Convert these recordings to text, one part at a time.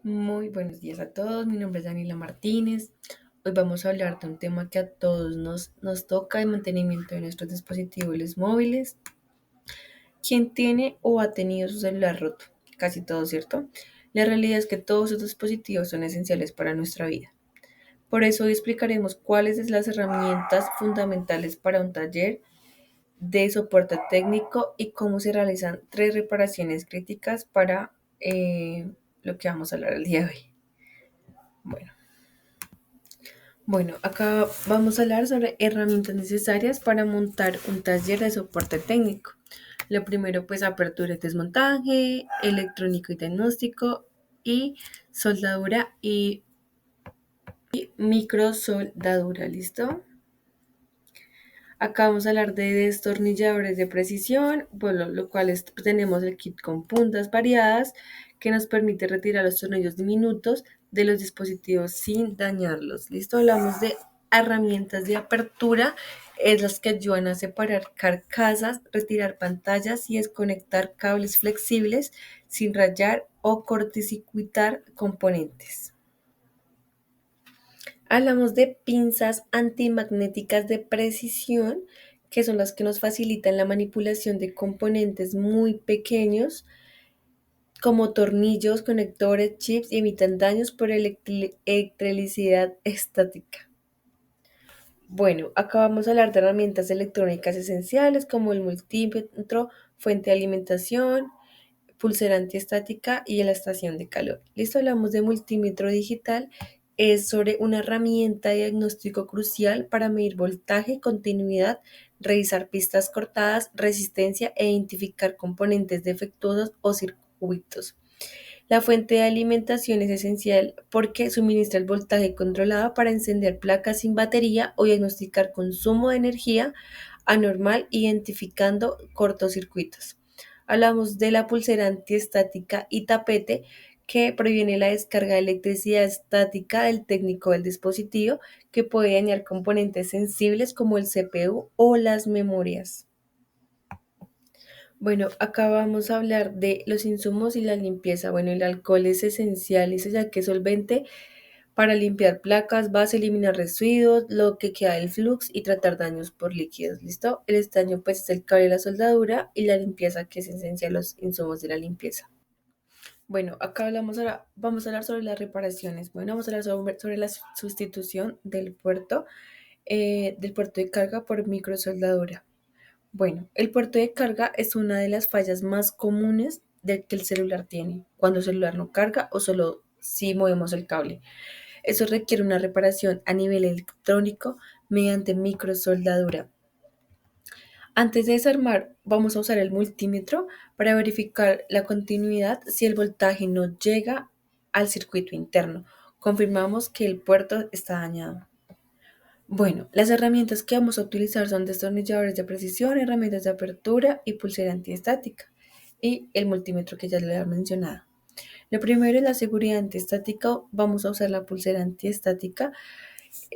Muy buenos días a todos, mi nombre es Daniela Martínez. Hoy vamos a hablar de un tema que a todos nos toca, el mantenimiento de nuestros dispositivos móviles. ¿Quién tiene o ha tenido su celular roto? Casi todo, ¿cierto? La realidad es que todos esos dispositivos son esenciales para nuestra vida. Por eso hoy explicaremos cuáles son las herramientas fundamentales para un taller de soporte técnico y cómo se realizan tres reparaciones críticas para lo que vamos a hablar el día de hoy. Bueno. Bueno, acá vamos a hablar sobre herramientas necesarias para montar un taller de soporte técnico. Lo primero, pues apertura y desmontaje, electrónico y diagnóstico y soldadura y microsoldadura, ¿listo? Acá vamos a hablar de destornilladores de precisión, bueno, lo cual tenemos el kit con puntas variadas que nos permite retirar los tornillos diminutos de los dispositivos sin dañarlos. Listo, hablamos de herramientas de apertura, es las que ayudan a separar carcasas, retirar pantallas y desconectar cables flexibles sin rayar o cortocircuitar componentes. Hablamos de pinzas antimagnéticas de precisión, que son las que nos facilitan la manipulación de componentes muy pequeños, como tornillos, conectores, chips, y evitan daños por electricidad estática. Bueno, acá vamos a hablar de herramientas electrónicas esenciales como el multímetro, fuente de alimentación, pulsera antiestática y la estación de calor. Listo, hablamos de multímetro digital. Es sobre una herramienta de diagnóstico crucial para medir voltaje, continuidad, revisar pistas cortadas, resistencia e identificar componentes defectuosos o circuitos. La fuente de alimentación es esencial porque suministra el voltaje controlado para encender placas sin batería o diagnosticar consumo de energía anormal identificando cortocircuitos. Hablamos de la pulsera antiestática y tapete que previene la descarga de electricidad estática del técnico del dispositivo que puede dañar componentes sensibles como el CPU o las memorias. Bueno, acá vamos a hablar de los insumos y la limpieza. Bueno, el alcohol es esencial, eso ya que es solvente para limpiar placas, base, eliminar residuos, lo que queda del flux y tratar daños por líquidos. ¿Listo? El estaño pues es el cable de la soldadura y la limpieza que es esencial los insumos de la limpieza. Bueno, acá hablamos ahora, vamos a hablar sobre las reparaciones. Bueno, vamos a hablar sobre la sustitución del puerto de carga por microsoldadura. Bueno, el puerto de carga es una de las fallas más comunes del que el celular tiene, cuando el celular no carga o solo si movemos el cable. Eso requiere una reparación a nivel electrónico mediante microsoldadura. Antes de desarmar, vamos a usar el multímetro para verificar la continuidad si el voltaje no llega al circuito interno. Confirmamos que el puerto está dañado. Bueno, las herramientas que vamos a utilizar son destornilladores de precisión, herramientas de apertura y pulsera antiestática y el multímetro que ya le había mencionado. Lo primero es la seguridad antiestática, vamos a usar la pulsera antiestática.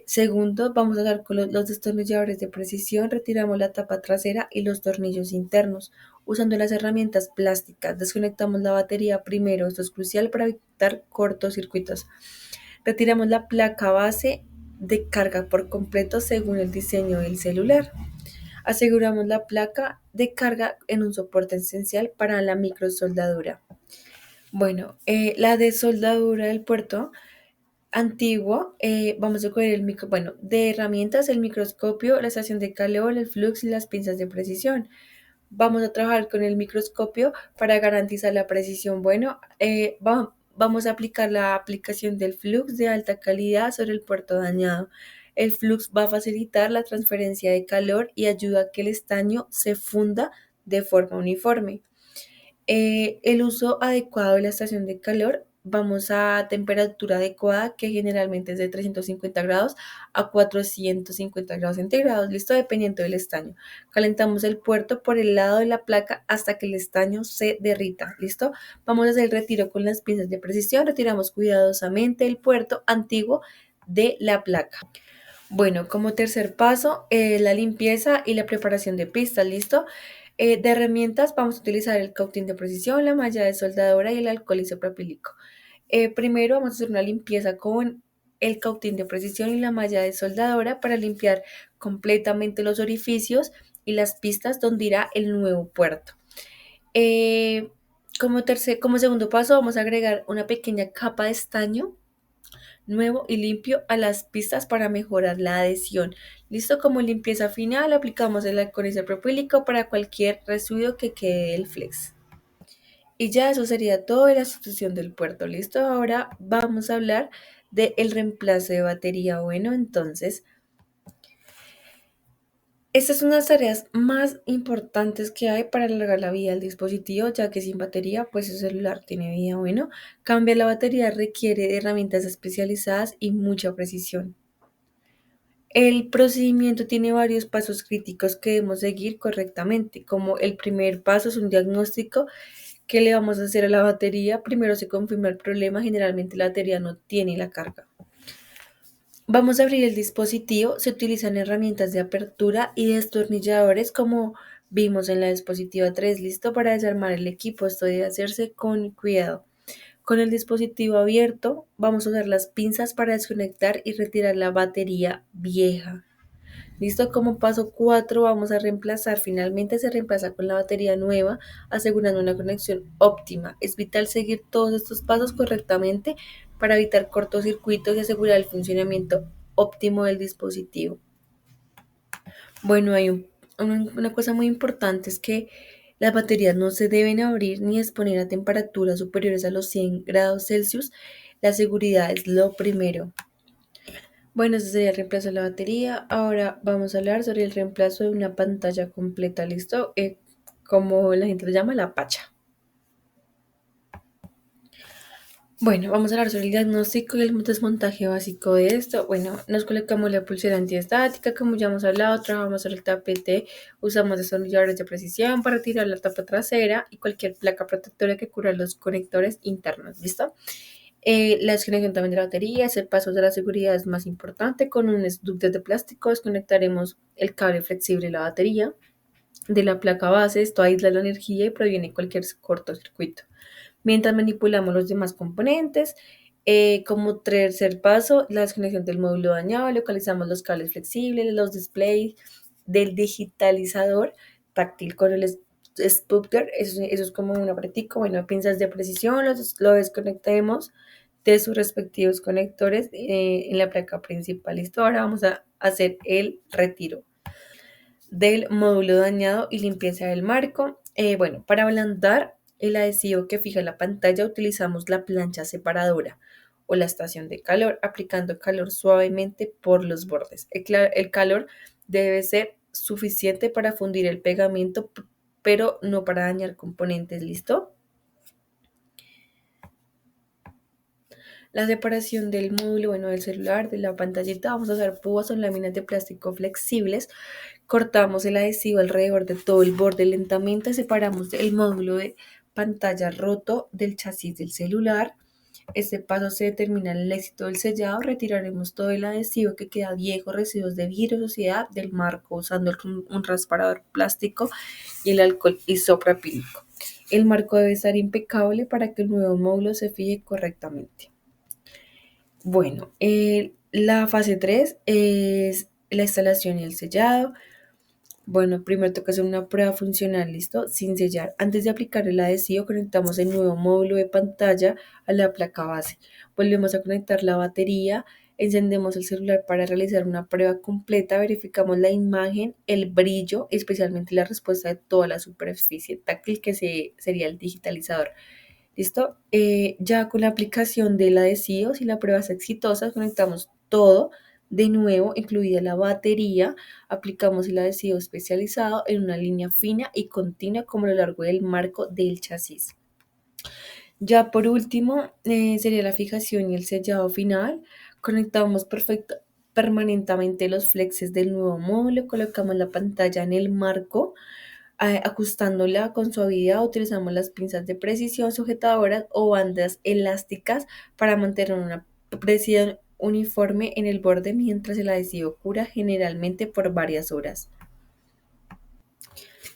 Segundo, vamos a dar con los destornilladores de precisión, retiramos la tapa trasera y los tornillos internos. Usando las herramientas plásticas, desconectamos la batería primero, esto es crucial para evitar cortocircuitos. Retiramos la placa base de carga por completo según el diseño del celular. Aseguramos la placa de carga en un soporte esencial para la microsoldadura. Bueno, la desoldadura del puerto antiguo, vamos a coger bueno, de herramientas, el microscopio, la estación de calor, el flux y las pinzas de precisión. Vamos a trabajar con el microscopio para garantizar la precisión. Bueno, vamos a aplicar la aplicación del flux de alta calidad sobre el puerto dañado. El flux va a facilitar la transferencia de calor y ayuda a que el estaño se funda de forma uniforme. El uso adecuado de la estación de calor, vamos a temperatura adecuada, que generalmente es de 350 grados a 450 grados centígrados, listo, dependiendo del estaño. Calentamos el puerto por el lado de la placa hasta que el estaño se derrita, listo. Vamos a hacer el retiro con las pinzas de precisión, retiramos cuidadosamente el puerto antiguo de la placa. Bueno, como tercer paso, la limpieza y la preparación de pistas, ¿listo? De herramientas vamos a utilizar el cautín de precisión, la malla de soldadura y el alcohol isopropílico. Primero vamos a hacer una limpieza con el cautín de precisión y la malla de soldadora para limpiar completamente los orificios y las pistas donde irá el nuevo puerto. Eh, como segundo paso vamos a agregar una pequeña capa de estaño nuevo y limpio a las pistas para mejorar la adhesión. Listo, como limpieza final aplicamos el alcohol isopropílico para cualquier residuo que quede del flex. Y ya eso sería todo de la sustitución del puerto. Listo, ahora vamos a hablar del reemplazo de batería. Bueno, entonces, estas son las tareas más importantes que hay para alargar la vida del dispositivo, ya que sin batería, pues el celular tiene vida. Bueno, cambiar la batería requiere de herramientas especializadas y mucha precisión. El procedimiento tiene varios pasos críticos que debemos seguir correctamente, como el primer paso es un diagnóstico que le vamos a hacer a la batería. Primero se confirma el problema, generalmente la batería no tiene la carga. Vamos a abrir el dispositivo, se utilizan herramientas de apertura y destornilladores como vimos en la dispositiva 3, listo para desarmar el equipo. Esto debe hacerse con cuidado. Con el dispositivo abierto, vamos a usar las pinzas para desconectar y retirar la batería vieja. Listo, como paso 4 vamos a reemplazar, finalmente se reemplaza con la batería nueva, asegurando una conexión óptima. Es vital seguir todos estos pasos correctamente para evitar cortocircuitos y asegurar el funcionamiento óptimo del dispositivo. Bueno, una cosa muy importante es que las baterías no se deben abrir ni exponer a temperaturas superiores a los 100 grados Celsius. La seguridad es lo primero. Bueno, ese sería el reemplazo de la batería. Ahora vamos a hablar sobre el reemplazo de una pantalla completa, ¿listo? Como la gente lo llama, la pacha. Bueno, vamos a hablar sobre el diagnóstico y el desmontaje básico de esto. Bueno, nos colocamos la pulsera antiestática, como ya hemos hablado, trabajamos sobre el tapete, usamos destornilladores de precisión para retirar la tapa trasera y cualquier placa protectora que cubra los conectores internos, ¿listo? La desconexión también de la batería, ese paso de la seguridad es más importante. Con un ductos de plástico desconectaremos el cable flexible de la batería de la placa base. Esto aísla la energía y previene cualquier cortocircuito. Mientras manipulamos los demás componentes, como tercer paso, la desconexión del módulo dañado, localizamos los cables flexibles, los displays del digitalizador táctil con el sputter, eso es como un aparatico, bueno, pinzas de precisión, lo desconectemos de sus respectivos conectores en la placa principal. Listo, ahora vamos a hacer el retiro del módulo dañado y limpieza del marco. Bueno, para ablandar el adhesivo que fija la pantalla utilizamos la plancha separadora o la estación de calor, aplicando calor suavemente por los bordes. El calor debe ser suficiente para fundir el pegamento, pero no para dañar componentes. ¿Listo? La separación del módulo, bueno, del celular, de la pantallita, vamos a usar púas o láminas de plástico flexibles. Cortamos el adhesivo alrededor de todo el borde lentamente, separamos el módulo de pantalla roto del chasis del celular. Este paso se determina el éxito del sellado. Retiraremos todo el adhesivo que queda viejo, residuos de vidrio, suciedad del marco usando un raspador plástico y el alcohol isopropílico. El marco debe estar impecable para que el nuevo módulo se fije correctamente. Bueno, la fase 3 es la instalación y el sellado. Bueno, primero toca hacer una prueba funcional, ¿listo? Sin sellar. Antes de aplicar el adhesivo, conectamos el nuevo módulo de pantalla a la placa base. Volvemos a conectar la batería, encendemos el celular para realizar una prueba completa, verificamos la imagen, el brillo, especialmente la respuesta de toda la superficie táctil que sería el digitalizador. ¿Listo? Ya con la aplicación del adhesivo, si la prueba es exitosa, conectamos todo de nuevo, incluida la batería, aplicamos el adhesivo especializado en una línea fina y continua como a lo largo del marco del chasis. Ya por último, sería la fijación y el sellado final. Conectamos permanentemente los flexes del nuevo módulo, colocamos la pantalla en el marco, ajustándola con suavidad. Utilizamos las pinzas de precisión sujetadoras o bandas elásticas para mantener una presión uniforme en el borde mientras el adhesivo cura, generalmente por varias horas.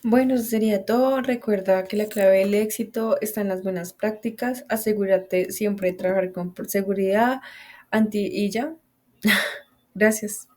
Bueno, eso sería todo. Recuerda que la clave del éxito está en las buenas prácticas. Asegúrate siempre de trabajar con seguridad anti y ya. Gracias.